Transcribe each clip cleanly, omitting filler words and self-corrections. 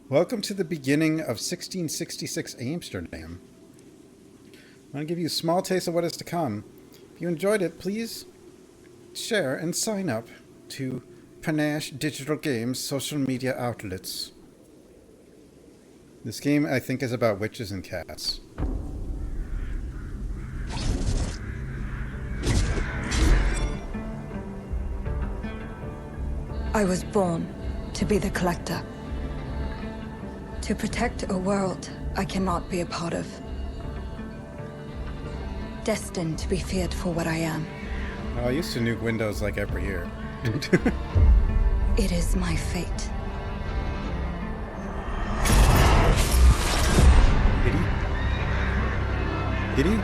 Welcome to the beginning of 1666 Amsterdam. I want to give you a small taste of what is to come. If you enjoyed it, please share and sign up to Panache Digital Games social media outlets. This game, I think, is about witches and cats. I was born to be the collector. To protect a world I cannot be a part of. Destined to be feared for what I am. Oh, I used to nuke Windows like every year. It is my fate. Did he?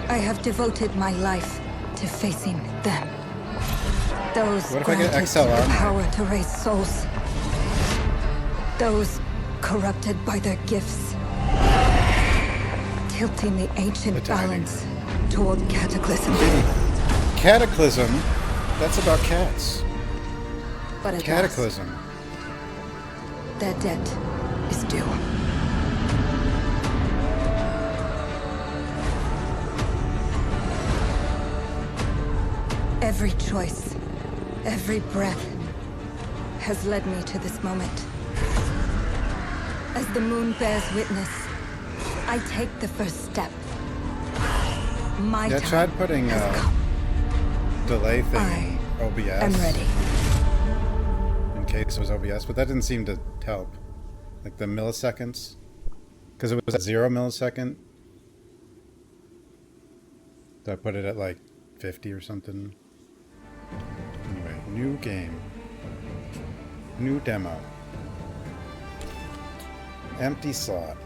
I have devoted my life to facing them. Those What if I get granted XL the armor? power to raise souls. Those corrupted by their gifts. Tilting the ancient balance toward cataclysm. Cataclysm? That's about cats. But alas, Cataclysm. their debt is due. Every choice, every breath has led me to this moment. As the moon bears witness, I take the first step. My Yeah, I time tried putting has come. delay thing I in OBS. am ready. In case it was OBS, but that didn't seem to help. Like the milliseconds. Because it was at 0 millisecond. So I put it at like 50 or something. Anyway, new game. New demo. Empty slot.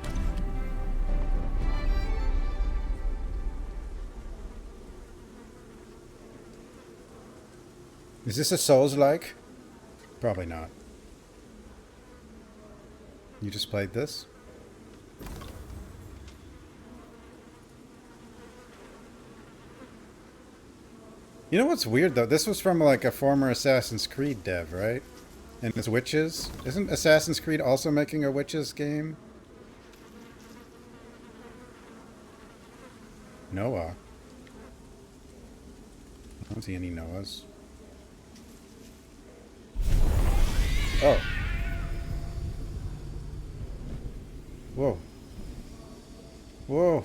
Is this a Souls-like? Probably not. You just played this? You know what's weird though? This was from like a former Assassin's Creed dev, right? And it's witches. Isn't Assassin's Creed also making a witches game? Noah. I don't see any Noahs. Oh. Whoa. Whoa.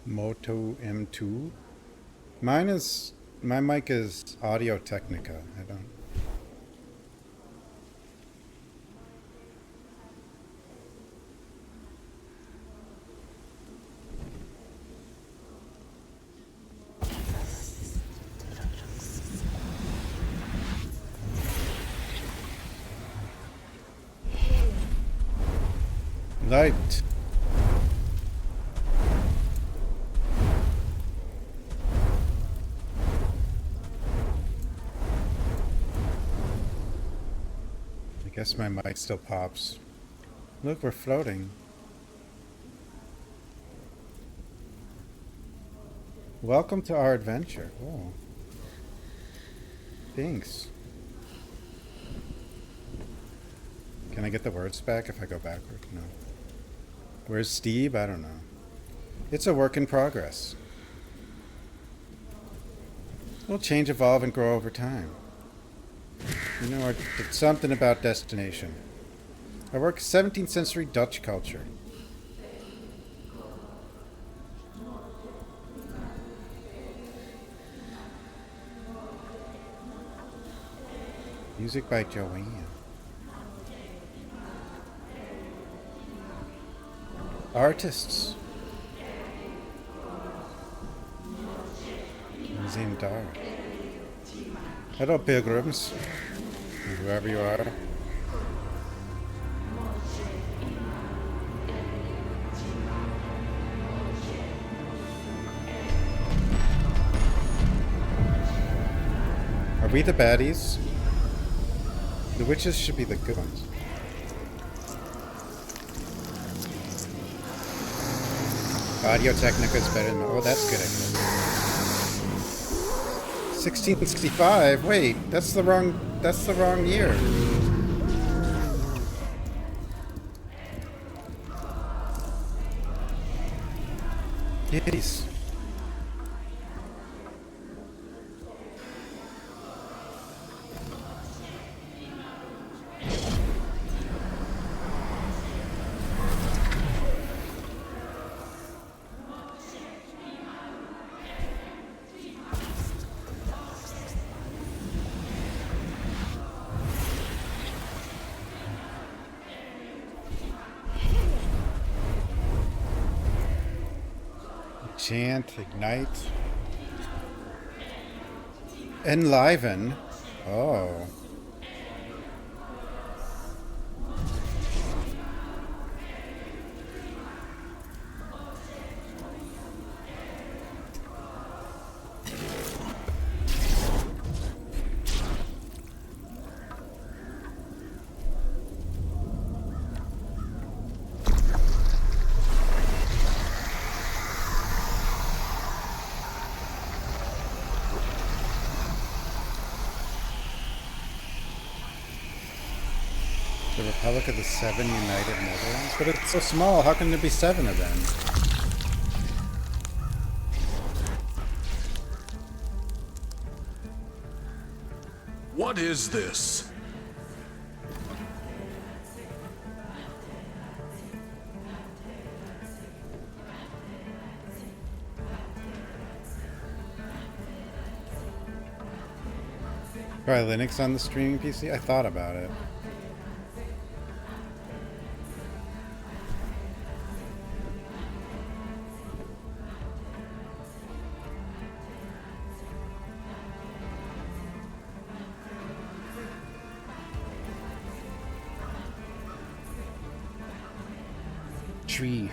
Moto M2. My mic is Audio Technica. I don't. Light. I guess my mic still pops. Look, we're floating. Welcome to our adventure. Oh. Thanks. Can I get the words back if I go backward? No. Where's Steve? I don't know. It's a work in progress. We'll change, evolve, and grow over time. You know, it's something about destination. I work 17th century Dutch culture. Music by Joanne. Artists. Museum Dar. Hello, pilgrims. Whoever you are. we the baddies? The witches should be the good ones. Audio Technica is better than... Oh, that's good, I guess. 1665? Wait, that's the wrong year. Yes. Chant, ignite, enliven. Oh. The Republic of the Seven United Netherlands? But it's so small, how can there be 7 of them? What is this? Try Linux on the streaming PC? I thought about it. Tree.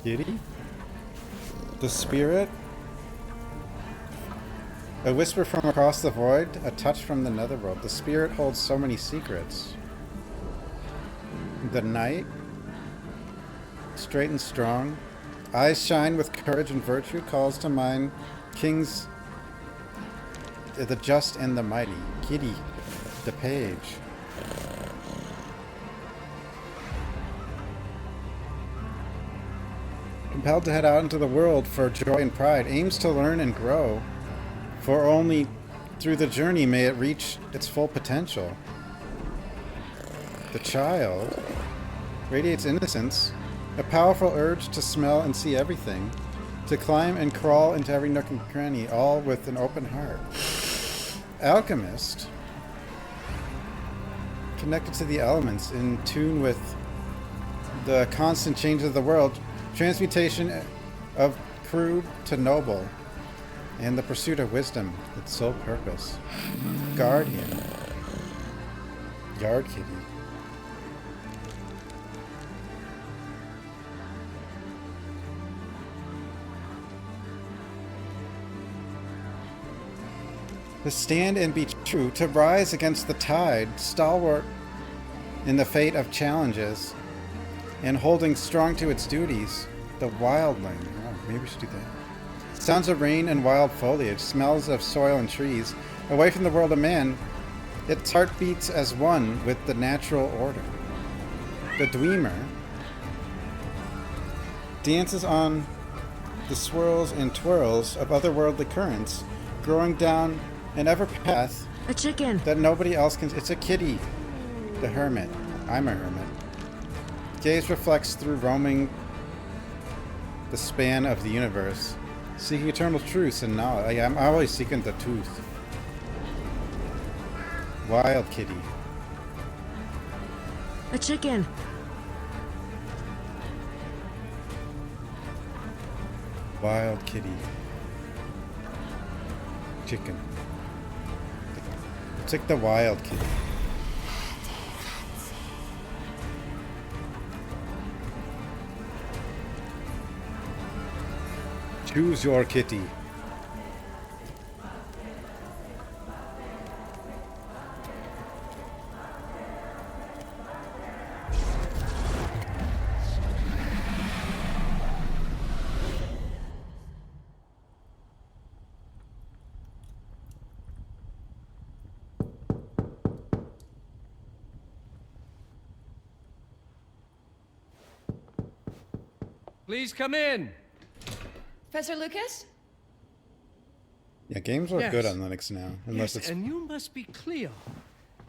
Kitty? The spirit? A whisper from across the void, a touch from the netherworld. The spirit holds so many secrets. The night? Straight and strong. Eyes shine with courage and virtue, calls to mind kings, the just and the mighty. Kitty, the page. Compelled to head out into the world for joy and pride, aims to learn and grow, for only through the journey may it reach its full potential. The child radiates innocence, a powerful urge to smell and see everything, to climb and crawl into every nook and cranny, all with an open heart. Alchemist, connected to the elements, in tune with the constant change of the world, transmutation of crude to noble, and the pursuit of wisdom, its sole purpose. Guardian, Guard Kitty. To stand and be true, to rise against the tide, stalwart in the fate of challenges, and holding strong to its duties. The wildling. Oh, maybe we should do that. Sounds of rain and wild foliage, smells of soil and trees. Away from the world of man, its heart beats as one with the natural order. The Dweemer dances on the swirls and twirls of otherworldly currents, growing down an ever path A chicken. that nobody else can. It's a kitty. The hermit. I'm a hermit. Gaze reflects through roaming the span of the universe, seeking eternal truths and knowledge. I'm always seeking the truth. Wild kitty. A chicken. Wild kitty. Chicken. It's like the wild kitty. Choose your kitty. Please come in. Professor Lucas? Yeah, games work Yes. good on Linux now, unless Yes, and you must be Cleo.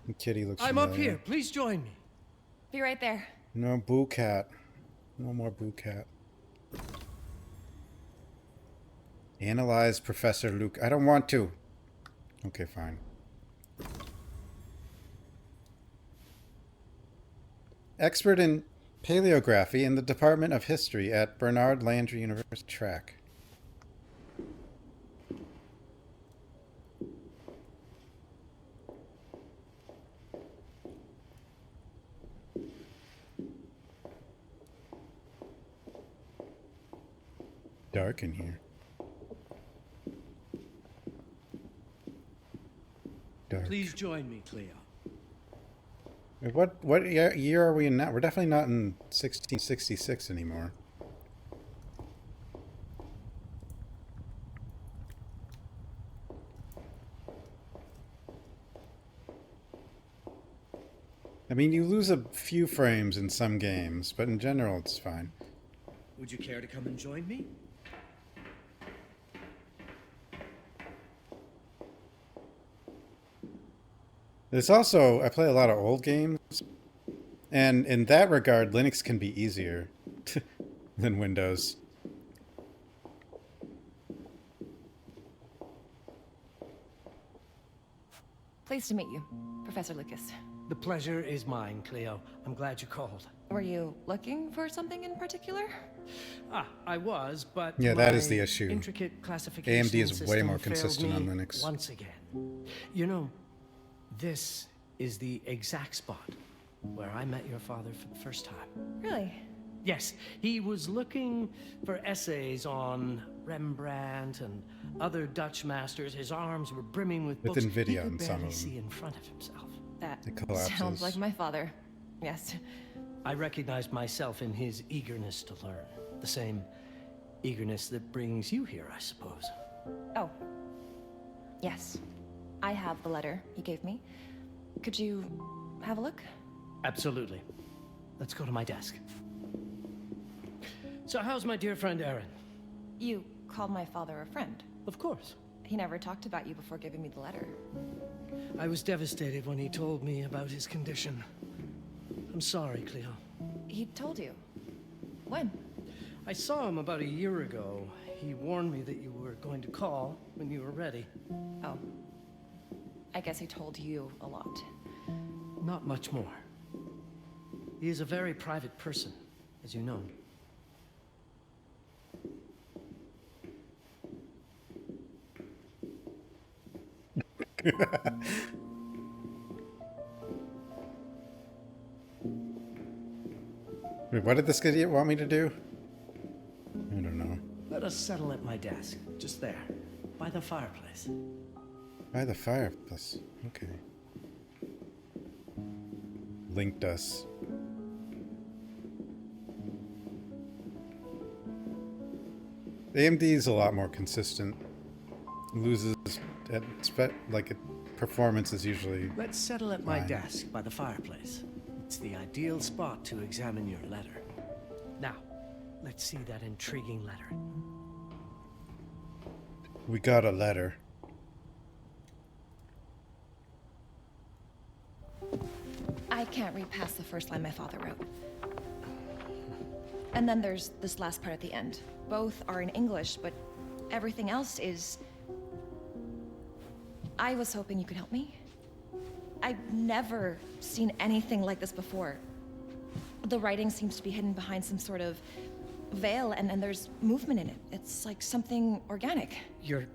the kitty looks I'm up familiar. here. Please join me. Be right there. No Boo Cat. No more Boo Cat. Analyze Professor Luke. I don't want to. Okay, fine. Expert in paleography in the Department of History at Bernard Landry University Track. Dark in here. Dark. Please join me, Cleo. Wait, what year are we in now? We're definitely not in 1666 anymore. I mean, you lose a few frames in some games, but in general, it's fine. Would you care to come and join me? There's also, I play a lot of old games, and in that regard, Linux can be easier than Windows. Pleased to meet you, Professor Lucas. The pleasure is mine, Cleo. I'm glad you called. Were you looking for something in particular? I was, but Yeah, that is my the issue. Intricate classification AMD is way system more failed consistent me on Linux. once again. You know, this is the exact spot where I met your father for the first time. Really? Yes, he was looking for essays on Rembrandt and other Dutch masters. His arms were brimming with With books NVIDIA he on could some barely of them. see in front of himself. That It collapses. sounds like my father. Yes. I recognized myself in his eagerness to learn. The same eagerness that brings you here, I suppose. Oh. Yes. I have the letter he gave me. Could you have a look? Absolutely. Let's go to my desk. So how's my dear friend Aaron? You called my father a friend. Of course. He never talked about you before giving me the letter. I was devastated when he told me about his condition. I'm sorry, Cleo. He told you. When? I saw him about a year ago. He warned me that you were going to call when you were ready. Oh. I guess he told you a lot. Not much more. He is a very private person, as you know. Wait, what did this idiot want me to do? I don't know. Let us settle at my desk, just there, by the fireplace. By the fireplace. Okay. Linked us. AMD is a lot more consistent. Loses at performance is usually Let's settle at my fine. desk by the fireplace. It's the ideal spot to examine your letter. Now, let's see that intriguing letter. We got a letter. I can't read past the first line my father wrote. And then there's this last part at the end. Both are in English, but everything else is... I was hoping you could help me. I've never seen anything like this before. The writing seems to be hidden behind some sort of veil, and there's movement in it. It's like something organic. You're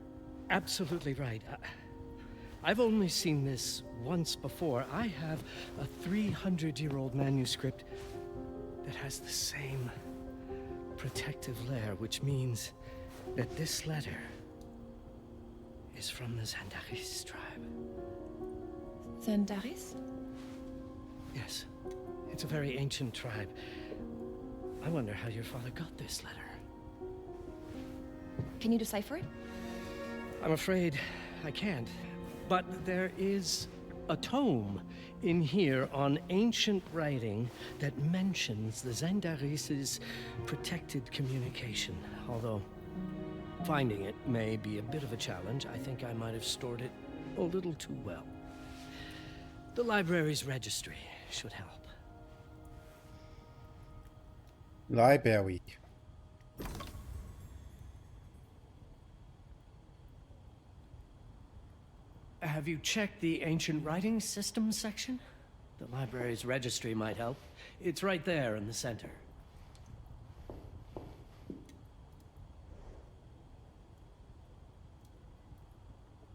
absolutely right. I've only seen this once before. I have a 300-year-old manuscript that has the same protective layer, which means that this letter is from the Zandaris tribe. Zandaris? Yes, it's a very ancient tribe. I wonder how your father got this letter. Can you decipher it? I'm afraid I can't. But there is a tome in here on ancient writing that mentions the Zandaris' protected communication. Although finding it may be a bit of a challenge. I think I might have stored it a little too well. The library's registry should help. Library. Have you checked the ancient writing system section? The library's registry might help. It's right there in the center.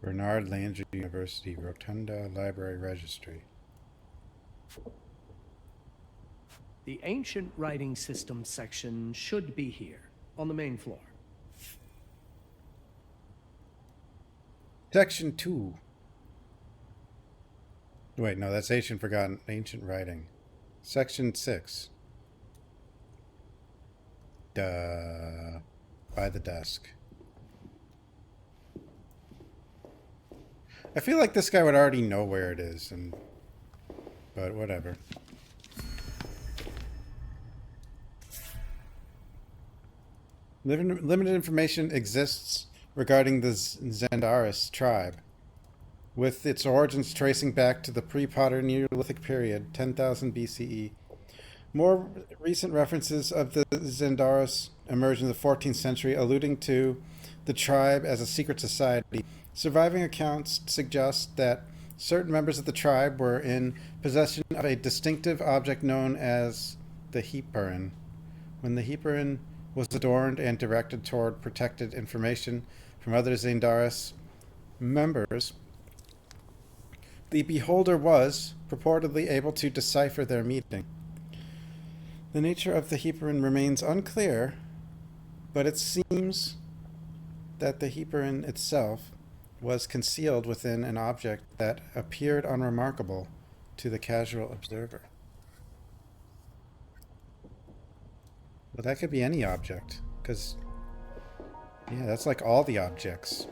Bernard Langer University Rotunda Library Registry. The ancient writing system section should be here, on the main floor. Section 2. Wait, no, that's ancient writing. Section 6. Duh. By the desk. I feel like this guy would already know where it is, but whatever. Limited information exists regarding the Zandaris tribe, with its origins tracing back to the pre-Potter Neolithic period, 10,000 BCE. More recent references of the Zandaris emerged in the 14th century, alluding to the tribe as a secret society. Surviving accounts suggest that certain members of the tribe were in possession of a distinctive object known as the Heparin. When the Heparin was adorned and directed toward protected information from other Zandaris members, the beholder was purportedly able to decipher their meaning. The nature of the Heparin remains unclear, but it seems that the Heparin itself was concealed within an object that appeared unremarkable to the casual observer. Well, that could be any object, because, yeah, that's like all the objects.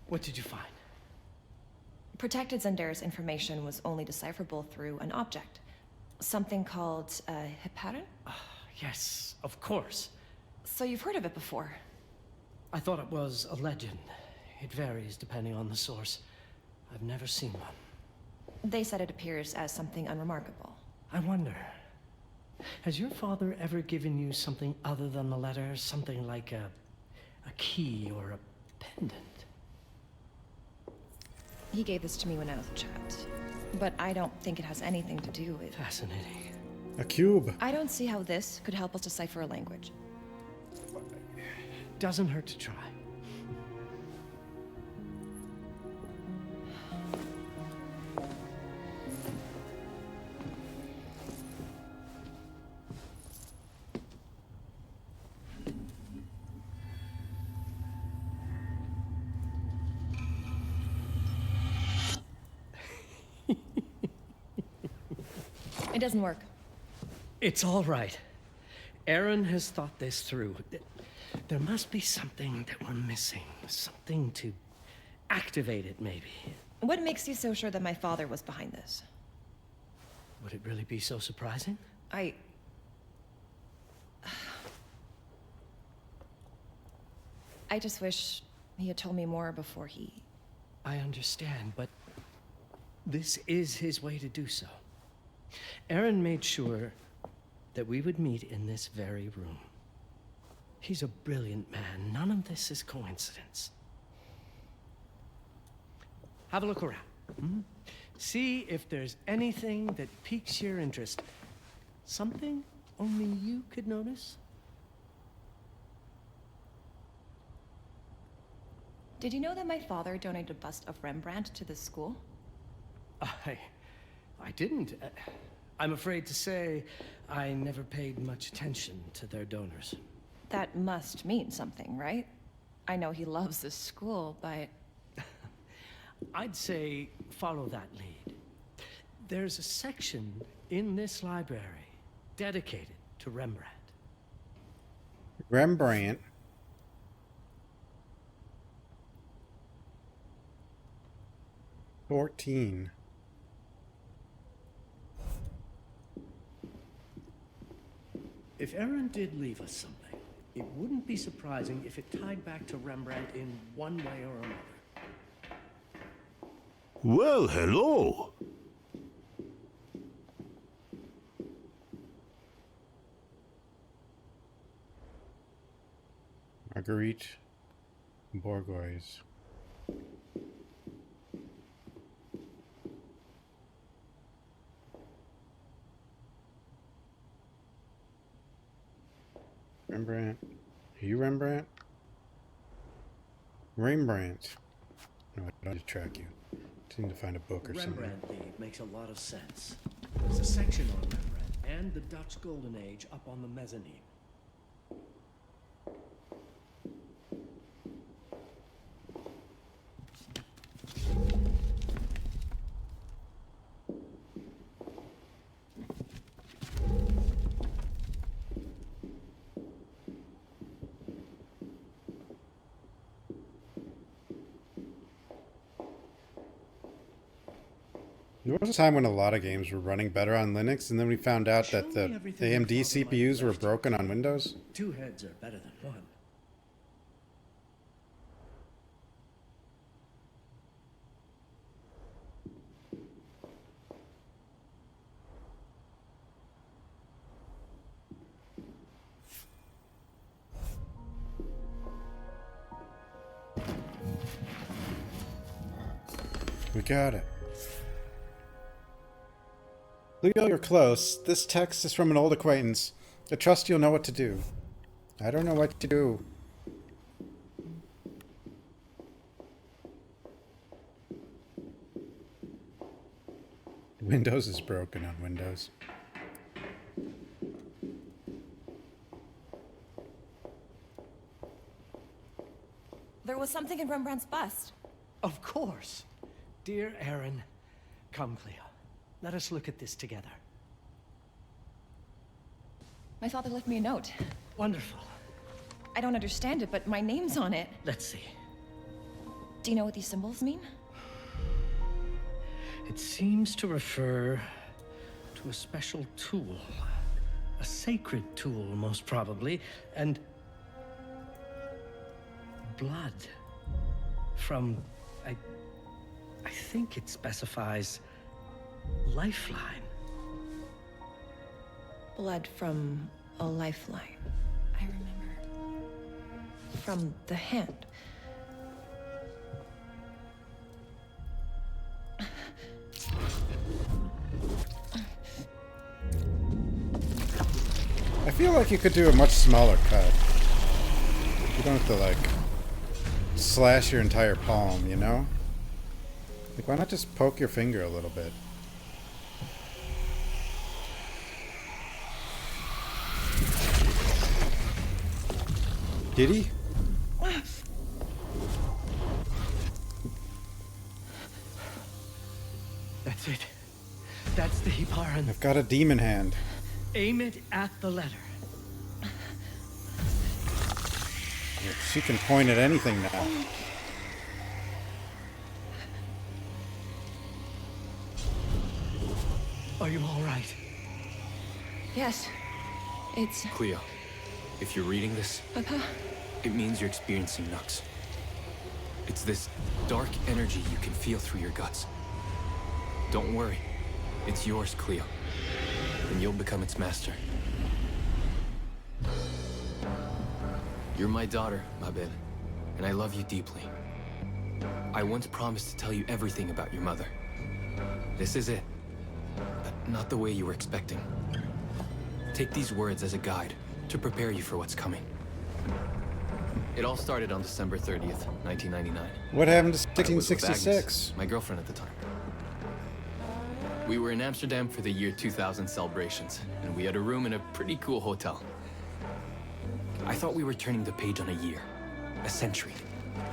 What did you find? Protected Zandaris information was only decipherable through an object. Something called a Heparin? Yes, of course. So you've heard of it before? I thought it was a legend. It varies depending on the source. I've never seen one. They said it appears as something unremarkable. I wonder, has your father ever given you something other than the letter? Something like a key or a pendant? He gave this to me when I was a child. But I don't think it has anything to do with... Fascinating. A cube. I don't see how this could help us decipher a language. Doesn't hurt to try. It doesn't work. It's all right. Aaron has thought this through. There must be something that we're missing. Something to activate it, maybe. What makes you so sure that my father was behind this? Would it really be so surprising? I just wish he had told me more before he... I understand, but this is his way to do so. Aaron made sure that we would meet in this very room. He's a brilliant man. None of this is coincidence. Have a look around. See if there's anything that piques your interest. Something only you could notice? Did you know that my father donated a bust of Rembrandt to this school? I didn't. I'm afraid to say I never paid much attention to their donors. That must mean something, right? I know he loves this school, but... I'd say follow that lead. There's a section in this library dedicated to Rembrandt. Rembrandt. $14. If Aaron did leave us something, it wouldn't be surprising if it tied back to Rembrandt in one way or another. Well, hello. Marguerite Bourgeois. Rembrandt. Are you Rembrandt? Rembrandt. No, I don't need to track you. Just need to find a book or something. Rembrandt lead makes a lot of sense. There's a section on Rembrandt and the Dutch Golden Age up on the mezzanine. There was a time when a lot of games were running better on Linux, and then we found out that the AMD CPUs were broken on Windows. Two heads are better than one. We got it. Leo, you're close. This text is from an old acquaintance. I trust you'll know what to do. I don't know what to do. Windows is broken on Windows. There was something in Rembrandt's bust. Of course. Dear Aaron, come, Cleo. Let us look at this together. My father left me a note. Wonderful. I don't understand it, but my name's on it. Let's see. Do you know what these symbols mean? It seems to refer to a special tool. A sacred tool, most probably, and blood from, I think it specifies lifeline. Blood from a lifeline. I remember. From the hand. I feel like you could do a much smaller cut. You don't have to, like, slash your entire palm, you know? Like, why not just poke your finger a little bit? Did he? That's it. That's the Hiparan. I've got a demon hand. Aim it at the letter. She can point at anything now. Are you all right? Yes. It's... Cleo, if you're reading this, Papa? it means you're experiencing Nux. It's this dark energy you can feel through your guts. Don't worry. It's yours, Cleo. And you'll become its master. You're my daughter, Mabel, and I love you deeply. I once promised to tell you everything about your mother. This is it. But not the way you were expecting. Take these words as a guide to prepare you for what's coming. It all started on December 30th, 1999. What happened to I was with 1666? Agnes, my girlfriend at the time. We were in Amsterdam for the year 2000 celebrations, and we had a room in a pretty cool hotel. I thought we were turning the page on a year, a century,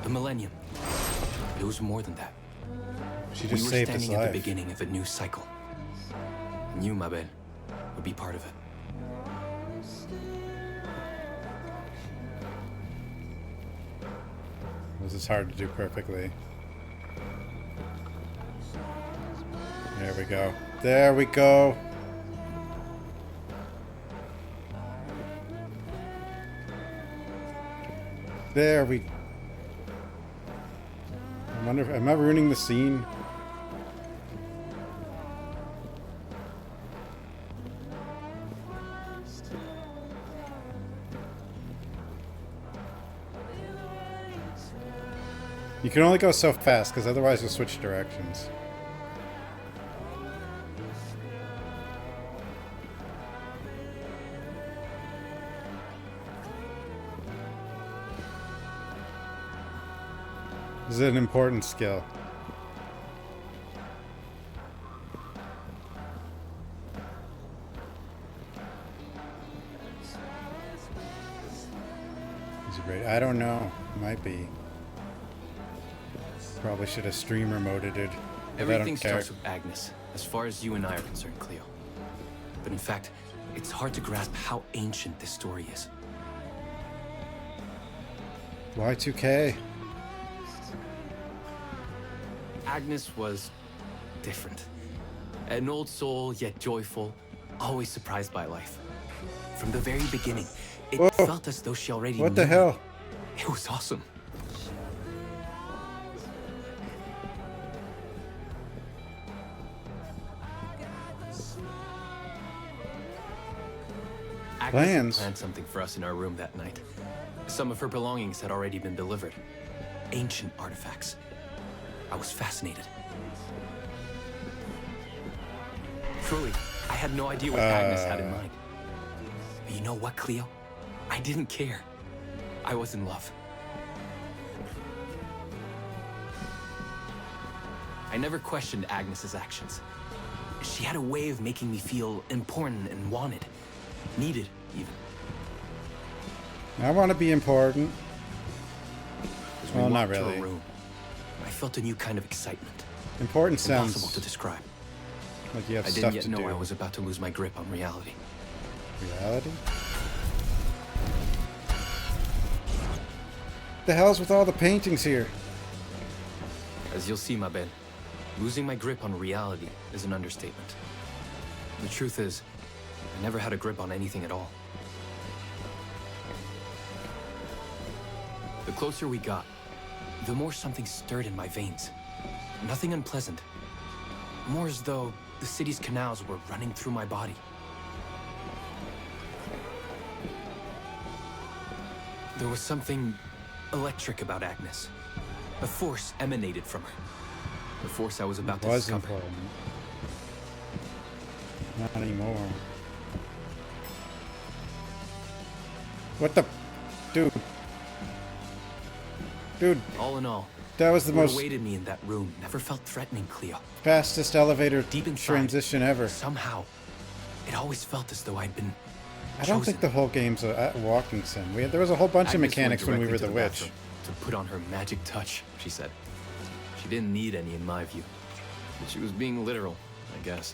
a millennium. But it was more than that. She We just were saved his standing at life. the beginning of a new cycle. And you, ma belle, would be part of it. This is hard to do perfectly. There we go. There we go. There we... I wonder if... Am I ruining the scene? You can only go so fast, because otherwise you'll switch directions. This is an important skill. Is it great? I don't know. Might be. Probably should have streamer moded it. But I don't Everything care. starts with Agnes, as far as you and I are concerned, Cleo. But in fact, it's hard to grasp how ancient this story is. Y2K. Agnes was different. An old soul, yet joyful, always surprised by life. From the very beginning, it Whoa. felt as though she already What the knew. hell? It was awesome. Agnes had Plans? planned something for us in our room that night. Some of her belongings had already been delivered. Ancient artifacts. I was fascinated. Truly, I had no idea what Agnes had in mind. But you know what, Cleo? I didn't care. I was in love. I never questioned Agnes's actions. She had a way of making me feel important and wanted. Needed, even. I want to be important. As we Well, not walked to really. her room, I felt a new kind of excitement. Important Impossible sounds to describe. like you have I stuff didn't yet to know do. I was about to lose my grip on reality. Reality? The hell's with all the paintings here? As you'll see, ma belle, losing my grip on reality is an understatement. The truth is, I never had a grip on anything at all. The closer we got, the more something stirred in my veins. Nothing unpleasant. More as though the city's canals were running through my body. There was something electric about Agnes. A force emanated from her. The force I was about to Was discover. important. Not anymore. What the... Dude. Dude, All in all, that was the what most awaited me in that room never felt threatening, Cleo. fastest elevator Deep inside, transition ever. Somehow, it always felt as though I'd been I don't think the whole game's a walking sim. There was a whole bunch of Agnes mechanics went when we were directly the to witch. bathroom to put on her magic touch, she said. She didn't need any in my view. But she was being literal, I guess.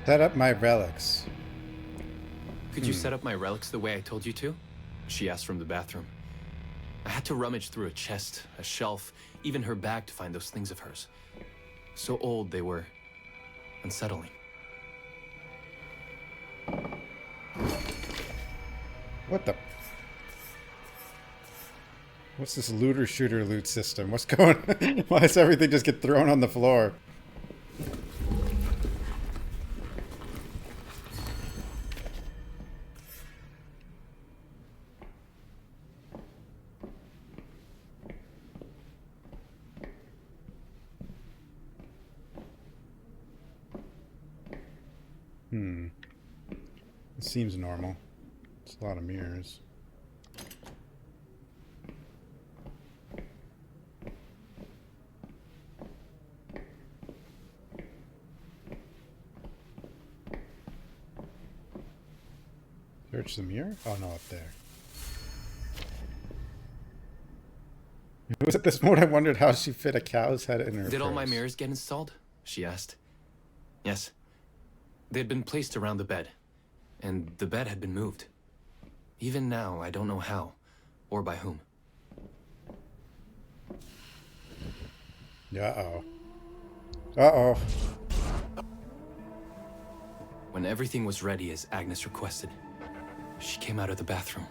Set up my relics. Could you set up my relics the way I told you to? She asked from the bathroom. I had to rummage through a chest, a shelf, even her bag to find those things of hers. So old they were unsettling. What the... What's this looter shooter loot system? What's going... Why does everything just get thrown on the floor? It seems normal. It's a lot of mirrors. Search the mirror? Oh no, up there. It was at this moment I wondered how she fit a cow's head in her Did all my purse. mirrors get installed? She asked. Yes. They had been placed around the bed, and the bed had been moved. Even now, I don't know how, or by whom. Uh-oh. Uh-oh. When everything was ready as Agnes requested, she came out of the bathroom.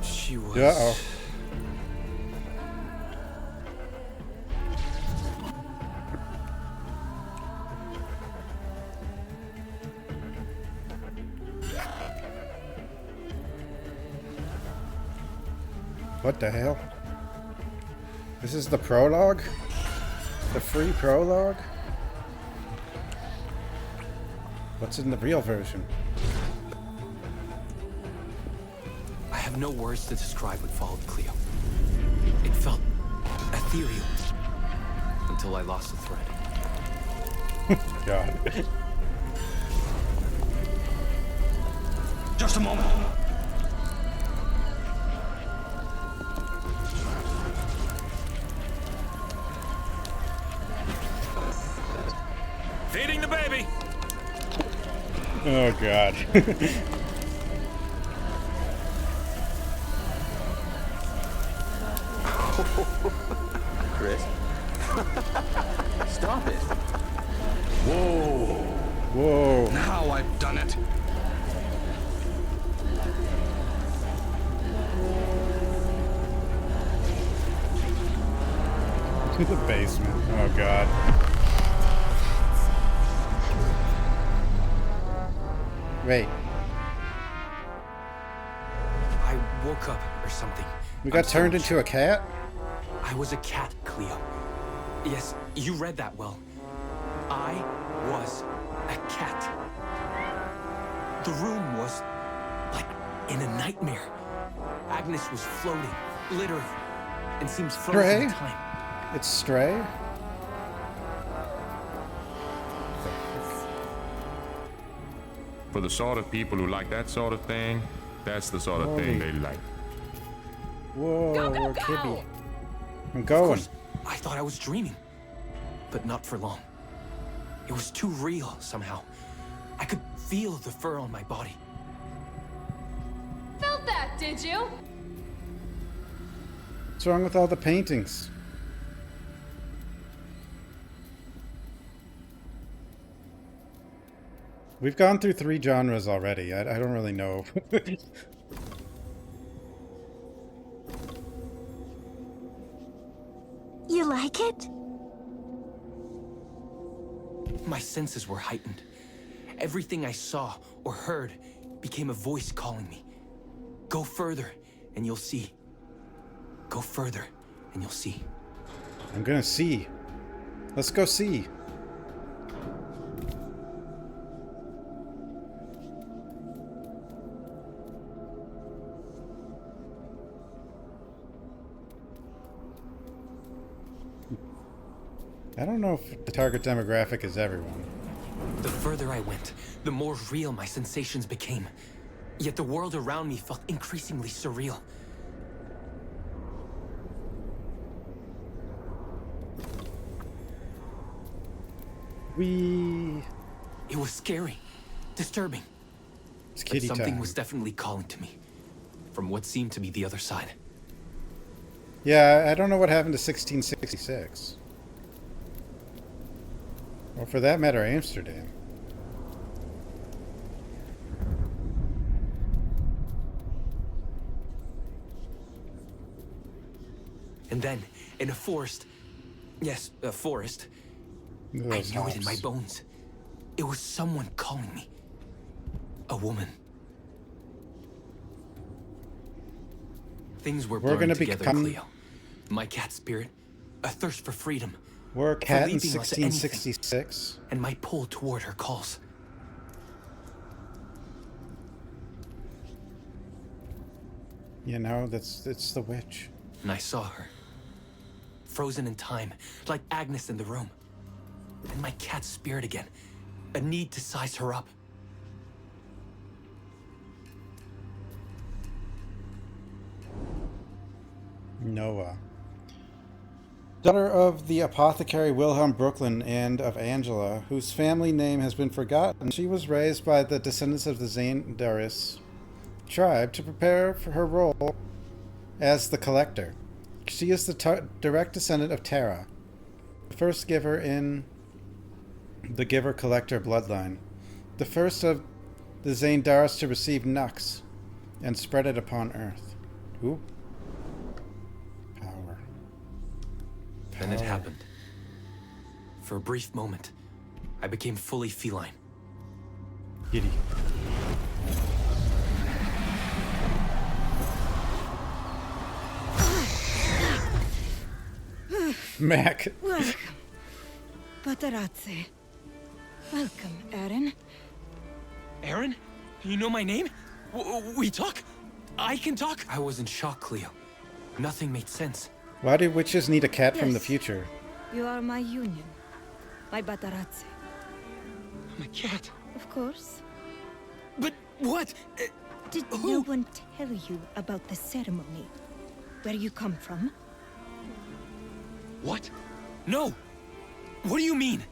She was... Uh-oh. What the hell? This is the prologue? The free prologue? What's in the real version? I have no words to describe what followed, Cleo. It felt ethereal until I lost the thread. God. Just a moment. Feeding the baby. Oh God. Chris. Stop it. Whoa. Whoa. Now I've done it. To the basement. Oh God. Wait. I woke up or something. We got turned into a cat? I was a cat, Cleo. Yes, you read that well. I was a cat. The room was like in a nightmare. Agnes was floating, literally, and seems frozen in Stray? time. It's Stray? For the sort of people who like that sort of thing, that's the sort of thing they like. Whoa, Go, we're go, Kibby. go! I'm Of going. course, I thought I was dreaming, but not for long. It was too real somehow. I could feel the fur on my body. Felt that, did you? What's wrong with all the paintings? We've gone through 3 genres already. I don't really know. You like it? My senses were heightened. Everything I saw or heard became a voice calling me. Go further, and you'll see. Go further, and you'll see. I'm gonna see. Let's go see. I don't know if the target demographic is everyone. The further I went, the more real my sensations became. Yet the world around me felt increasingly surreal. It was scary, disturbing. It's But kitty something time. was definitely calling to me, from what seemed to be the other side. Yeah, I don't know what happened to 1666. Or for that matter, Amsterdam. And then, in a forest, yes, a forest, Look at I those knew it in my hops. bones. It was someone calling me. A woman. things were We're blurring gonna together, become- Cleo. My cat spirit, a thirst for freedom, We're a cat in leaping onto anything. 1666. and my pull toward her calls. You know, it's the witch. And I saw her, frozen in time, like Agnes in the room. And my cat spirit again, a need to size her up. Noah. Daughter of the apothecary Wilhelm Brooklyn and of Angela, whose family name has been forgotten, she was raised by the descendants of the Zandaris tribe to prepare for her role as the collector. She is the direct descendant of Terra, the first giver in the giver-collector bloodline, the first of the Zandaris to receive Nux and spread it upon Earth. Ooh. Power. Then it happened. For a brief moment, I became fully feline. Giddy. Mac. Welcome, Patarazzi. Welcome, Aaron. Aaron? You know my name? We talk? I can talk? I was in shock, Cleo. Nothing made sense. Why do witches need a cat from the Yes. future? You are my union, my Patarazzi. I'm a cat. Of course. But what? Did no one tell you about the ceremony? Where you come from? What? No! What do you mean?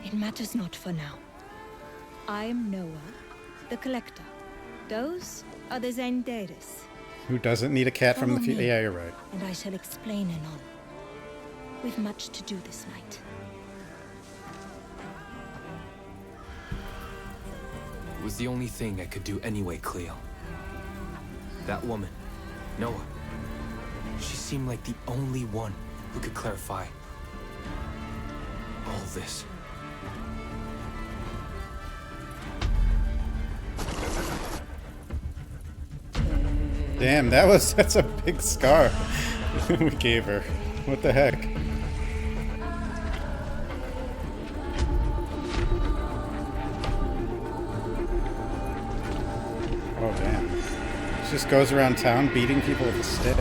It matters not for now. I am Noah, the collector. Those are the Zandaris, Who doesn't need a cat from the Follow future? me. Yeah, you're right. and I shall explain anon. We've much to do this night. It was the only thing I could do anyway, Cleo. That woman, Noah, she seemed like the only one who could clarify all this. Damn, that's a big scar we gave her. What the heck? Oh damn. She just goes around town beating people with a stick.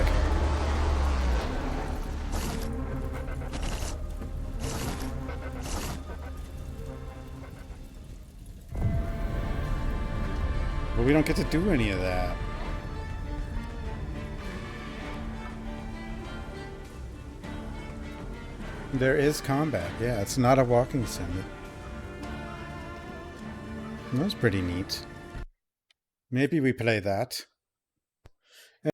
But we don't get to do any of that. There is combat. Yeah, it's not a walking sim. That's pretty neat. Maybe we play that.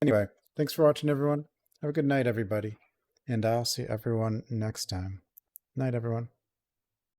Anyway, thanks for watching, everyone. Have a good night, everybody. And I'll see everyone next time. Night, everyone.